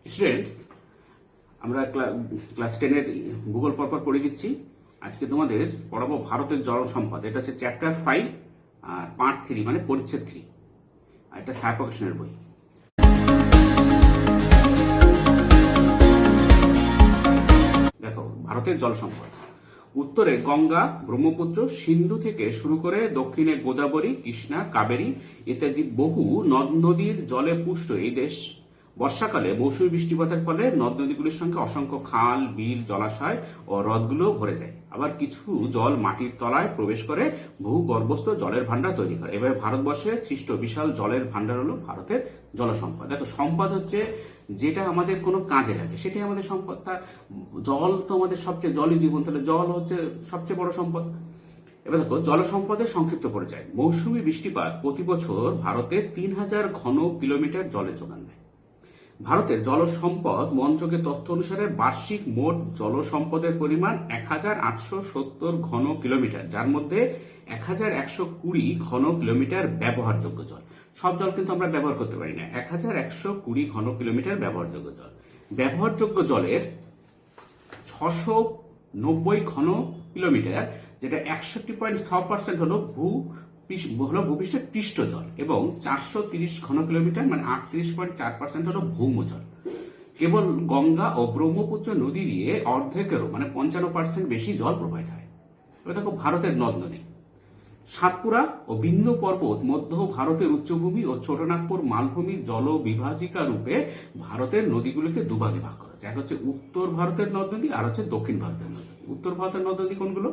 Students, আমরা class 10-এর ভূগোল পরপর পড়ে দিচ্ছি। আজকে তোমাদের পড়াবো ভারতের জল সম্পদ। এটা হচ্ছে চ্যাপ্টার 5 আর পার্ট 3, মানে পরিচ্ছেদ 3, আর এটা স্যার প্রকাশনের বই। দেখো, ভারতের জল সম্পদ উত্তরে গঙ্গা, ব্রহ্মপুত্র, সিন্ধু থেকে শুরু করে দক্ষিণে গোদাবরী, কৃষ্ণা, কাবেরী ইত্যাদি বহু নদ নদীর জলে পুষ্ট এই দেশ বর্ষাকালে মৌসুমী বৃষ্টিপাতের ফলে নদ নদীগুলির সঙ্গে অসংখ্য খাল, বিল, জলাশয় ও হ্রদগুলো ভরে যায়। আবার কিছু জল মাটির তলায় প্রবেশ করে ভূগর্ভস্থ জলের ভান্ডার তৈরি করে। এভাবে ভারতবর্ষে সৃষ্ট বিশাল জলের ভান্ডার হলো ভারতের জলসম্পদ। দেখো, সম্পদ হচ্ছে যেটা আমাদের কোনো কাজে লাগে, সেটাই আমাদের সম্পদ। তা জল তো আমাদের সবচেয়ে, জলই জীবন, তাহলে জল হচ্ছে সবচেয়ে বড় সম্পদ। এবার দেখো, জল সম্পদের সংক্ষিপ্ত পরিচয়। মৌসুমী বৃষ্টিপাত প্রতি বছর ভারতে 3000 ঘন কিলোমিটার জলের যোগান দেয়। ভারতের জল সম্পদ মন্ত্রকের তথ্য অনুসারে বার্ষিক মোট জল সম্পদের পরিমাণ 1870 ঘন কিলোমিটার, যার মধ্যে 1120 ঘন কিলোমিটার ব্যবহারযোগ্য জল। সব জল কিন্তু আমরা ব্যবহার করতে পারি না। 1120 ঘন কিলোমিটার ব্যবহারযোগ্য জল। ব্যবহারযোগ্য জলের 690 ঘন কিলোমিটার, যেটা 61.6% হলো ভূপৃষ্ঠের পৃষ্ঠ জল, এবং 430 ঘন কিলোমিটার মানে 38.4% হলো ভৌম জল। কেবল গঙ্গা ও ব্রহ্মপুত্র নদী দিয়ে অর্ধেকেরও মানে 55% বেশি জল প্রবাহিত হয়। এবার দেখো, ভারতের নদ নদী। সাতপুরা ও বিন্ধ্য পর্বত মধ্য ভারতের উচ্চভূমি ও ছোটনাগপুর মালভূমি জল বিভাজিকা রূপে ভারতের নদীগুলোকে দুভাগে ভাগ করা হয়েছে। এক হচ্ছে উত্তর ভারতের নদ নদী, আর হচ্ছে দক্ষিণ ভারতের নদ নদী। উত্তর ভারতের নদ নদী কোনগুলো?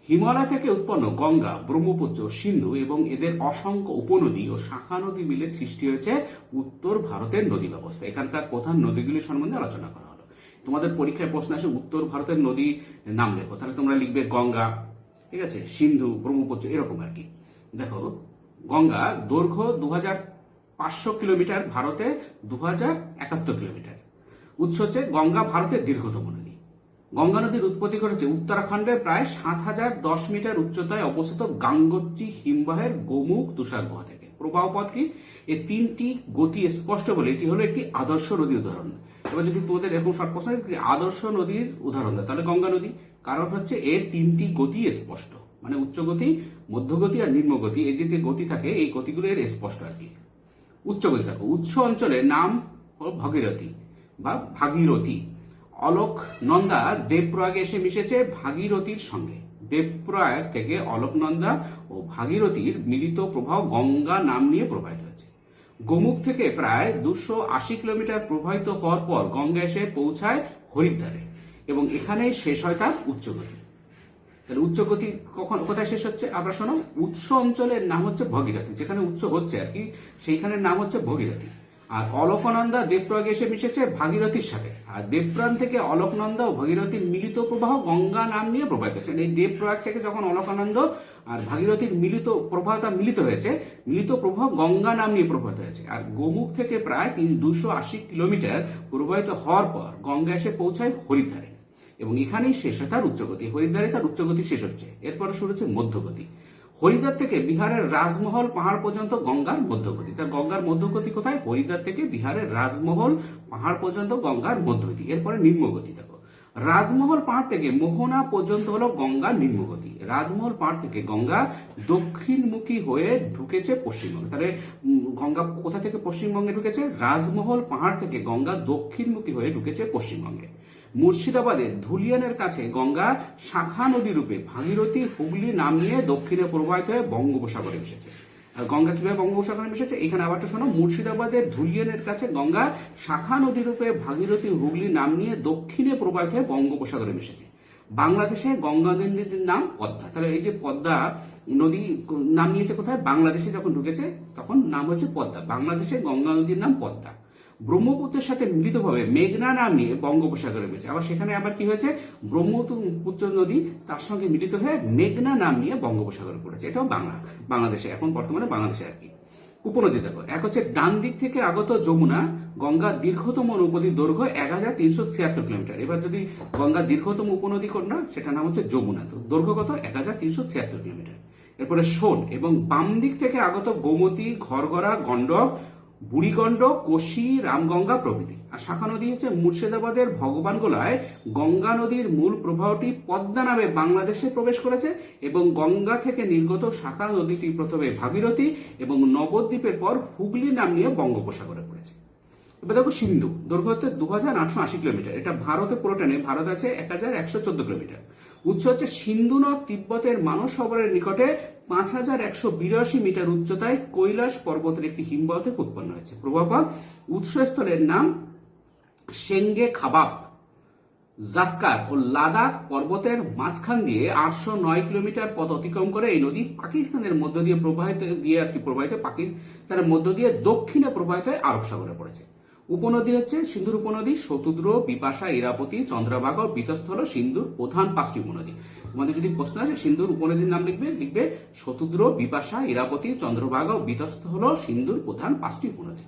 হিমালয় থেকে উৎপন্ন গঙ্গা, ব্রহ্মপুত্র, সিন্ধু এবং এদের অসংখ্য উপনদী ও শাখা নদী মিলে সৃষ্টি হয়েছে উত্তর ভারতের নদী ব্যবস্থা। এখানকার প্রধান নদীগুলি সম্বন্ধে আলোচনা করা হলো। তোমাদের পরীক্ষায় প্রশ্ন আসে উত্তর ভারতের নদী নাম লেখো, তাহলে তোমরা লিখবে গঙ্গা, ঠিক আছে, সিন্ধু, ব্রহ্মপুত্র, এরকম আর কি। দেখো, গঙ্গা দৈর্ঘ্য 2500 কিলোমিটার, ভারতে 2071 কিলোমিটার। উৎস হচ্ছে গঙ্গা ভারতের দীর্ঘতম নদী। গঙ্গা নদীর উৎপত্তি ঘটেছে উত্তরাখণ্ডের প্রায় 7010 মিটার উচ্চতায় অবস্থিত গাঙ্গোত্রী হিমবাহের গোমুখ তুষার গুহা থেকে। প্রবাহ পথ কি? এই তিনটি গতি স্পষ্ট বলে এটি হলো একটি আদর্শ নদীর উদাহরণ। এবার যদি তোমাদের এরকম শর্ট প্রশ্ন আদর্শ নদীর উদাহরণ দেয়, তাহলে গঙ্গা নদী। কারণ হচ্ছে এর তিনটি গতি স্পষ্ট, মানে উচ্চ গতি, মধ্যগতি আর নিম্ন গতি। এই যে গতি থাকে, এই গতিগুলো এর স্পষ্ট আর কি। উচ্চ গতি দেখো, উৎস অঞ্চলের নাম হল ভগীরথী বা ভাগীরথী। অলকনন্দা দেবপ্রয়াগে এসে মিশেছে ভাগীরথীর সঙ্গে। দেবপ্রয়াগ থেকে অলকনন্দা ও ভাগীরথীর মিলিত প্রবাহ গঙ্গা নাম নিয়ে প্রবাহিত হয়েছে। গোমুখ থেকে প্রায় 280 কিলোমিটার প্রবাহিত হওয়ার পর গঙ্গা এসে পৌঁছায় হরিদ্বারে, এবং এখানেই শেষ হয় তার উচ্চগতি। তাহলে উচ্চগতি কোথায় শেষ হচ্ছে? আমরা শোনো, উৎস অঞ্চলের নাম হচ্ছে ভগীরথী, যেখানে উৎস হচ্ছে আর কি, সেইখানের নাম হচ্ছে ভগীরথী। আর অলকনন্দা দেবপ্রয়াগে এসে মিশেছে ভাগীরথীর সাথে, আর দেবপ্রয়াগ থেকে অলকনন্দা ও ভাগীরথীর মিলিত প্রবাহ গঙ্গা নাম নিয়ে প্রবাহিত হয়েছে। এই দেবপ্রয়াগ থেকে যখন অলকানন্দ আর ভাগীরথীর মিলিত প্রবাহটা মিলিত হয়েছে, মিলিত প্রবাহ গঙ্গা নাম নিয়ে প্রবাহিত হয়েছে। আর গোমুখ থেকে প্রায় 280 কিলোমিটার প্রবাহিত হওয়ার পর গঙ্গা এসে পৌঁছায় হরিদ্বারে, এবং এখানেই শেষ হয় তার উচ্চগতি। হরিদ্বারে তার উচ্চগতি শেষ হচ্ছে। এরপরে শুরু হচ্ছে মধ্যগতি। হরিদ্বার থেকে বিহারের রাজমহল পাহাড় পর্যন্ত গঙ্গার মধ্যগতি। তার গঙ্গার মধ্যগতি কোথায়? হরিদ্বার থেকে বিহারের রাজমহল পাহাড় পর্যন্ত গঙ্গার মধ্যগতি। এরপরে নিম্নগতি দেখো, রাজমহল পাহাড় থেকে মোহনা পর্যন্ত হলো গঙ্গার নিম্নগতি। রাজমহল পাহাড় থেকে গঙ্গা দক্ষিণমুখী হয়ে ঢুকেছে পশ্চিমবঙ্গে। তাহলে গঙ্গা কোথা থেকে পশ্চিমবঙ্গে ঢুকেছে? রাজমহল পাহাড় থেকে গঙ্গা দক্ষিণমুখী হয়ে ঢুকেছে পশ্চিমবঙ্গে। মুর্শিদাবাদের ধুলিয়ানের কাছে গঙ্গা শাখা নদী রূপে ভাগীরথী, হুগলি নাম নিয়ে দক্ষিণে প্রবাহিত হয়ে বঙ্গোপসাগরে মিশেছে। আর গঙ্গা কিভাবে বঙ্গোপসাগরে মিশেছে? এখানে আবার তো শোনো, মুর্শিদাবাদের ধুলিয়ানের কাছে গঙ্গা শাখা নদী রূপে ভাগীরথী, হুগলি নাম নিয়ে দক্ষিণে প্রবাহিত হয়ে বঙ্গোপসাগরে মিশেছে। বাংলাদেশে গঙ্গা নদীর নাম পদ্মা। তাহলে এই যে পদ্মা নদী নাম নিয়েছে কোথায়? বাংলাদেশে যখন ঢুকেছে তখন নাম হচ্ছে পদ্মা। বাংলাদেশে গঙ্গা নদীর নাম পদ্মা। ব্রহ্মপুত্রের সাথে মিলিতভাবে মেঘনা নাম নিয়ে বঙ্গোপসাগরে মিশেছে। আবার সেখানে আবার কি হয়েছে? ব্রহ্মপুত্র নদী তার সঙ্গে মিলিত হয়ে মেঘনা নাম নিয়ে বঙ্গোপসাগরে পড়েছে। এটাও বাংলাদেশে, এখন বর্তমানে বাংলাদেশে আর কি। উপনদী দেখো, এক হচ্ছে ডান দিক থেকে আগত যমুনা, গঙ্গার দীর্ঘতম উপনদীর দৈর্ঘ্য 1376 কিলোমিটার। এবার যদি গঙ্গার দীর্ঘতম উপনদী কোনটা, সেটা নাম হচ্ছে যমুনা। তো দৈর্ঘ্য কত? 1376 কিলোমিটার। এরপরে সোন এবং বাম দিক থেকে আগত গোমতী, ঘরগড়া, গন্ডক বুড়িগণ্ড, কোশি, রামগঙ্গা প্রভৃতি। আর শাখা নদী হচ্ছে মুর্শিদাবাদের ভগবানগোলায় গঙ্গা নদীর মূল প্রবাহটি পদ্মা নামে বাংলাদেশে প্রবেশ করেছে এবং গঙ্গা থেকে নির্গত শাখা নদীটি প্রথমে ভাগীরথী এবং নবদ্বীপের পর হুগলি নাম নিয়ে বঙ্গোপসাগরে পড়েছে। এবার দেখো সিন্ধু, দৈর্ঘ্য হচ্ছে 2880 কিলোমিটার। এটা ভারতে পুরোটা নেই, ভারত আছে 1114 কিলোমিটার। উৎস হচ্ছে সিন্ধু নদ তিব্বতের মানস সরোবরের নিকটে 5182 মিটার উচ্চতায় কৈলাস পর্বতের একটি হিমবাহ থেকে উৎপন্ন হয়েছে। প্রবাহ উৎসস্থলের নাম সেঙ্গে খাবাব। জাস্কার ও লাদাখ পর্বতের মাঝখান দিয়ে 809 কিলোমিটার পথ অতিক্রম করে এই নদী পাকিস্তানের মধ্য দিয়ে পাকিস্তানের মধ্য দিয়ে দক্ষিণে প্রবাহিত হয়ে আরব সাগরে পড়েছে। উপনদী হচ্ছে সিন্ধুর উপনদী শতুদ্র, বিপাশা, ইরাবতী, চন্দ্রভাগা, বিতস্থল সিন্ধুর প্রধান 5টি উপনদী। তোমাদের যদি প্রশ্ন আছে সিন্ধুর উপনদীর নাম লিখবে শতুদ্র, বিপাশা, ইরাবতী, চন্দ্রভাগা ও বিতস্থল সিন্ধুর প্রধান 5টি উপনদী।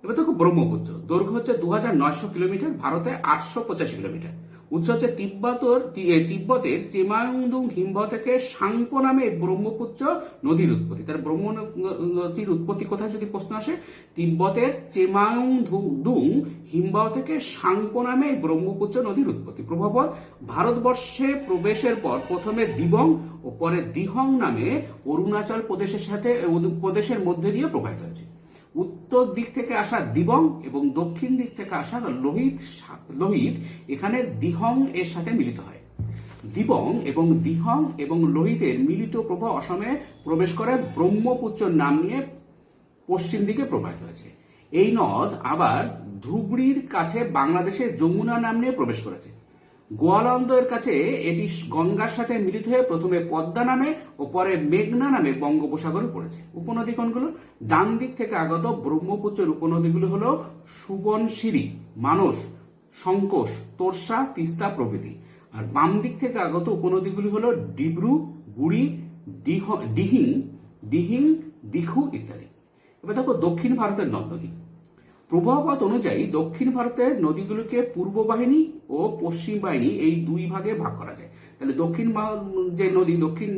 এবার দেখো ব্রহ্মপুত্র, দৈর্ঘ্য হচ্ছে 2900 কিলোমিটার, ভারতে 885 কিলোমিটার। উৎস হচ্ছে তিব্বতের চেমাউন্দুং হিমবাহ থেকে সাংপো নামে ব্রহ্মপুত্র নদীর উৎপত্তি। তার ব্রহ্ম নদীর উৎপত্তি কোথায় যদি প্রশ্ন আসে, তিব্বতের চেমাউন্দুং হিমবাহ থেকে সাংপো নামে ব্রহ্মপুত্র নদীর উৎপত্তি। প্রভাবত ভারতবর্ষে প্রবেশের পর প্রথমে দিবং ও পরে দিহং নামে অরুণাচল প্রদেশের মধ্যে দিয়ে প্রবাহিত হয়েছে। উত্তর দিক থেকে আসা দিবং এবং দক্ষিণ দিক থেকে আসা লোহিত এখানে দিহং এর সাথে মিলিত হয়। দিবং এবং দিহং এবং লোহিতের মিলিত প্রবাহ অসমে প্রবেশ করে ব্রহ্মপুত্র নাম নিয়ে পশ্চিম দিকে প্রবাহিত হয়েছে। এই নদ আবার ধুবড়ির কাছে বাংলাদেশের যমুনা নাম নিয়ে প্রবেশ করেছে। গোয়ালন্দের কাছে এটি গঙ্গার সাথে মিলিত হয়ে প্রথমে পদ্মা নামে ও পরে মেঘনা নামে বঙ্গোপসাগরে পড়েছে। উপনদী কোনগুলো? ডান দিক থেকে আগত ব্রহ্মপুত্রের উপনদীগুলো হলো সুবনশিরি, মানস, সংকোষ, তোরসা, তিস্তা প্রভৃতি। আর বাম দিক থেকে আগত উপনদীগুলি হলো ডিব্রু, বুড়ি, দিহিং, দিখু ইত্যাদি। এবার দেখো দক্ষিণ ভারতের নদ নদী। প্রবাহপথ অনুযায়ী দক্ষিণ ভারতের নদীগুলোকে পূর্ব বাহিনী ও পশ্চিম বাহিনী এই দুই ভাগে ভাগ করা যায়। তাহলে দক্ষিণ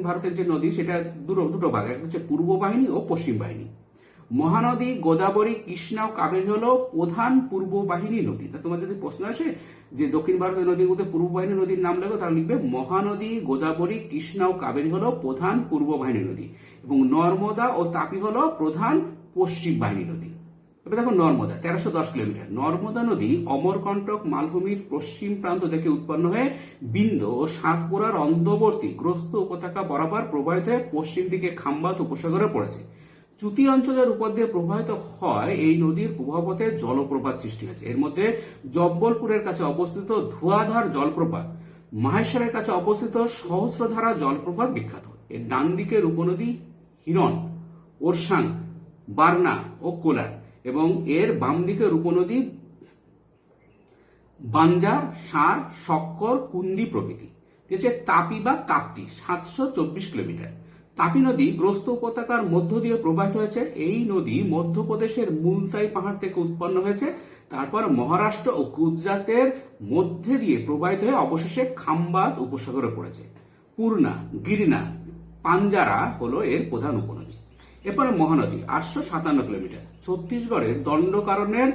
ভারতের যে নদী সেটা দুটো ভাগ, একটা হচ্ছে পূর্ব বাহিনী ও পশ্চিম বাহিনী। মহানদী গোদাবরী, কৃষ্ণা ও কাবেরী হলো প্রধান পূর্ব বাহিনী নদী। তা তোমার যদি প্রশ্ন আসে যে দক্ষিণ ভারতের নদীর মধ্যে পূর্ব বাহিনী নদীর নাম লেখো, তাহলে লিখবে মহানদী, গোদাবরী, কৃষ্ণা ও কাবেরী হলো প্রধান পূর্ব বাহিনী নদী এবং নর্মদা ও তাপি হলো প্রধান পশ্চিম বাহিনী নদী। এবার দেখো নর্মদা, 1310 কিলোমিটার। নর্মদা নদী অমরকণ্টক মালভূমির পশ্চিম প্রান্ত থেকে উৎপন্ন হয়ে বিন্দ ও সাতপুরার অন্তর্বর্তী গ্রস্ত উপত্যকা বরাবর প্রবাহিত হয়ে পশ্চিম দিকে খাম্বাত উপসাগরে পড়েছে। চুতি অঞ্চলের উপর দিয়ে প্রবাহিত হয় এই নদীর প্রবাহপথে জলপ্রপাত সৃষ্টি হয়েছে। এর মধ্যে জব্বলপুরের কাছে অবস্থিত ধোঁয়াধার জলপ্রপাত, মাহেশ্বরের কাছে অবস্থিত সহস্রধারা জলপ্রপাত বিখ্যাত। এর ডান দিকের উপনদী হিরণ, ওরসাং, বার্না ও কোলার এবং এর বাম দিকের উপনদী বাঞ্জার, সার, শক্কর, কুন্দি প্রভৃতি। তাপি বা তাপ্তি 724 কিলোমিটার। তাপি নদী গ্রস্ত উপত্যকার মধ্য দিয়ে প্রবাহিত হয়েছে। এই নদী মধ্যপ্রদেশের মুলতাই পাহাড় থেকে উৎপন্ন হয়েছে, তারপর মহারাষ্ট্র ও গুজরাটের মধ্যে দিয়ে প্রবাহিত হয়ে অবশেষে খাম্বাত উপসাগরে পড়েছে। পূর্ণা, গিরনা, পাঞ্জারা হলো এর প্রধান উপনদী। এরপরে মহানদী 857 কিলোমিটার। ছত্তিশগড়ের দণ্ডকারণ্যের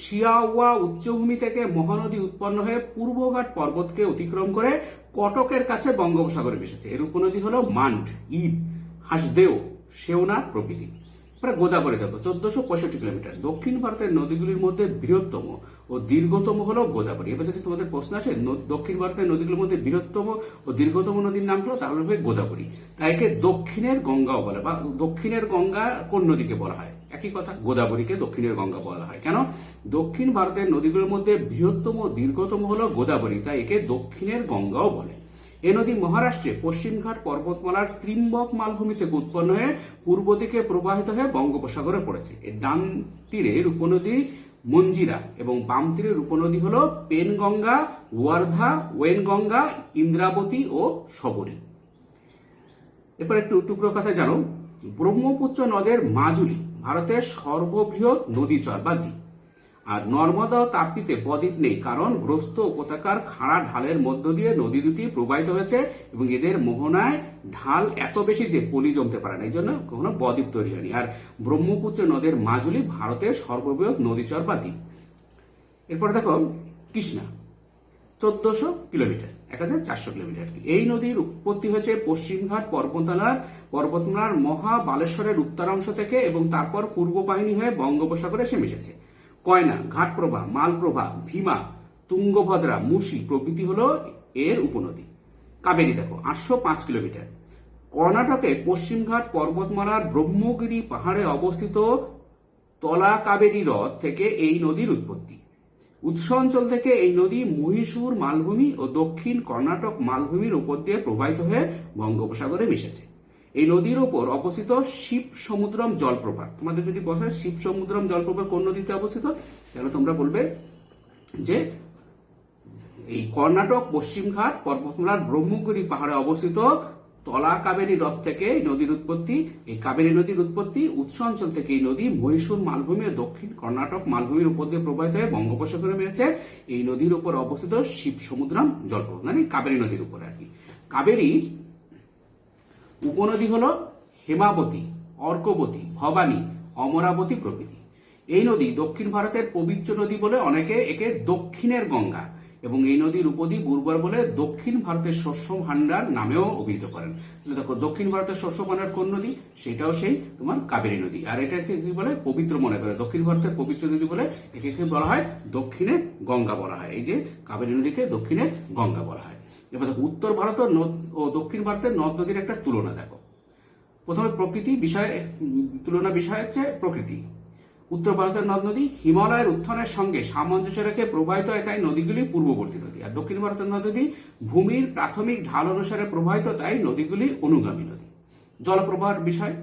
শিয়াওয়া উচ্চভূমি থেকে মহানদী উৎপন্ন হয়ে পূর্বঘাট পর্বতকে অতিক্রম করে কটকের কাছে বঙ্গোপসাগরে মিশেছে। এর উপনদী হলো মান্ড, ইব, হাসদেও, শেওনাথ প্রভৃতি। গোদাবরী দেখো 1465 কিলোমিটার। দক্ষিণ ভারতের নদীগুলির মধ্যে বৃহত্তম ও দীর্ঘতম হলো গোদাবরী। এবার যদি তোমাদের প্রশ্ন আসে দক্ষিণ ভারতের নদীগুলির মধ্যে বৃহত্তম ও দীর্ঘতম নদীর নাম হলো, তাহলে হবে গোদাবরী। তাই একে দক্ষিণের গঙ্গাও বলে, বা দক্ষিণের গঙ্গা কোন নদীকে বলা হয়? একই কথা, গোদাবরীকে দক্ষিণের গঙ্গা বলা হয়। কেন? দক্ষিণ ভারতের নদীগুলির মধ্যে বৃহত্তম ও দীর্ঘতম হলো গোদাবরী, তাই একে দক্ষিণের গঙ্গাও বলে। এ নদী মহারাষ্ট্রে পশ্চিমঘাট পর্বতমালার ত্রিম্বক মালভূমি থেকে উৎপন্ন হয়ে পূর্ব দিকে প্রবাহিত হয়ে বঙ্গোপসাগরে পড়েছে। এর ডান তীরের উপনদী মঞ্জিরা এবং বাম তীরের উপনদী হল পেনগঙ্গা, ওয়ার্ধা, ওয়েনগঙ্গা, ইন্দ্রাবতী ও শবরী। এরপর একটু টুকরো কথা জানো, ব্রহ্মপুত্র নদের মাজুলি ভারতের সর্ববৃহৎ নদীচর বা দ্বীপ। আর নর্মদা ও তাপ্তিতে বদ্বীপ নেই, কারণ গ্রস্ত উপত্যকার খাড়া ঢালের মধ্য দিয়ে নদী দুটি প্রবাহিত হয়েছে এবং এদের মোহনায় ঢাল এত বেশি যে পলি জমতে পারে না, এই জন্য কখনো বদ্বীপ তৈরি হয়নি। আর ব্রহ্মপুত্র নদের মাজুলি ভারতের সর্ববৃহৎ নদীচর বা দ্বীপ। এরপরে দেখো কৃষ্ণা, 1400 কিলোমিটার, 1400 কিলোমিটার। এই নদীর উৎপত্তি হয়েছে পশ্চিমঘাট পর্বতমালার মহাবালেশ্বরের উত্তরাংশ থেকে এবং তারপর পূর্ব বাহিনী হয়ে বঙ্গোপসাগরে এসে মিশেছে। কয়না, ঘাটপ্রভা, মালপ্রভা, ভীমা, তুঙ্গভদ্রা, মুসি প্রভৃতি হলো এর উপনদী। কাবেরী দেখো 805 কিলোমিটার। কর্ণাটকে পশ্চিমঘাট পর্বতমালার ব্রহ্মগিরি পাহাড়ে অবস্থিত তলা কাবেরী হ্রদ থেকে এই নদীর উৎপত্তি। উৎস অঞ্চল থেকে এই নদী মহীশূর মালভূমি ও দক্ষিণ কর্ণাটক মালভূমির উপর দিয়ে প্রবাহিত হয়ে বঙ্গোপসাগরে মিশেছে। এই নদীর উপর অবস্থিত শিব সমুদ্রম জলপ্রপাত। তোমাদের যদি বলা হয় শিব সমুদ্রম জলপ্রপাত কোন নদীতে অবস্থিত, তাহলে তোমরা বলবে যে এই কর্ণাটক পশ্চিমঘাট পর্বতমালার ব্রহ্মগিরি পাহাড়ে অবস্থিত তলা কাবেরী হ্রদ থেকে এই নদীর উৎপত্তি। এই কাবেরী নদীর উৎপত্তি উৎস অঞ্চল থেকে এই নদী মহীশূর মালভূমি ও দক্ষিণ কর্ণাটক মালভূমির উপর দিয়ে প্রবাহিত হয়ে বঙ্গোপসাগরে মিশেছে। এই নদীর উপর অবস্থিত শিব সমুদ্রম জলপ্রপাত, মানে কাবেরী নদীর উপর আর কি। কাবেরীর উপনদী হল হেমাবতী, অর্কবতী, ভবানী, অমরাবতী প্রভৃতি। এই নদী দক্ষিণ ভারতের পবিত্র নদী বলে অনেকে একে দক্ষিণের গঙ্গা এবং এই নদীর উপদ্বীপ উর্বর বলে দক্ষিণ ভারতের শস্য ভান্ডার নামেও অভিহিত করেন। দেখো দক্ষিণ ভারতের শস্য ভান্ডার কোন নদী, সেটাও সেই তোমার কাবেরী নদী। আর এটাকে কি বলে, পবিত্র মনে করে, দক্ষিণ ভারতের পবিত্র নদী বলে একে কি বলা হয়, দক্ষিণের গঙ্গা বলা হয়। এই যে কাবেরী নদীকে দক্ষিণের গঙ্গা বলা হয়। এবার দেখো উত্তর ভারত ও দক্ষিণ ভারতের নদ নদীর একটা তুলনা দেখো। প্রথমে প্রকৃতি বিষয়, তুলনা বিষয় হচ্ছে প্রকৃতি। উত্তর ভারতের নদ নদী হিমালয়ের উত্থানের সঙ্গে সামঞ্জস্য রেখে প্রবাহিত হয়, তাই নদীগুলি পূর্ববর্তী নদী। আর দক্ষিণ ভারতের নদ নদী ভূমির প্রাথমিক ঢাল অনুসারে প্রবাহিত, তাই নদীগুলি অনুগামী নদী। জলপ্রবাহের বিষয়,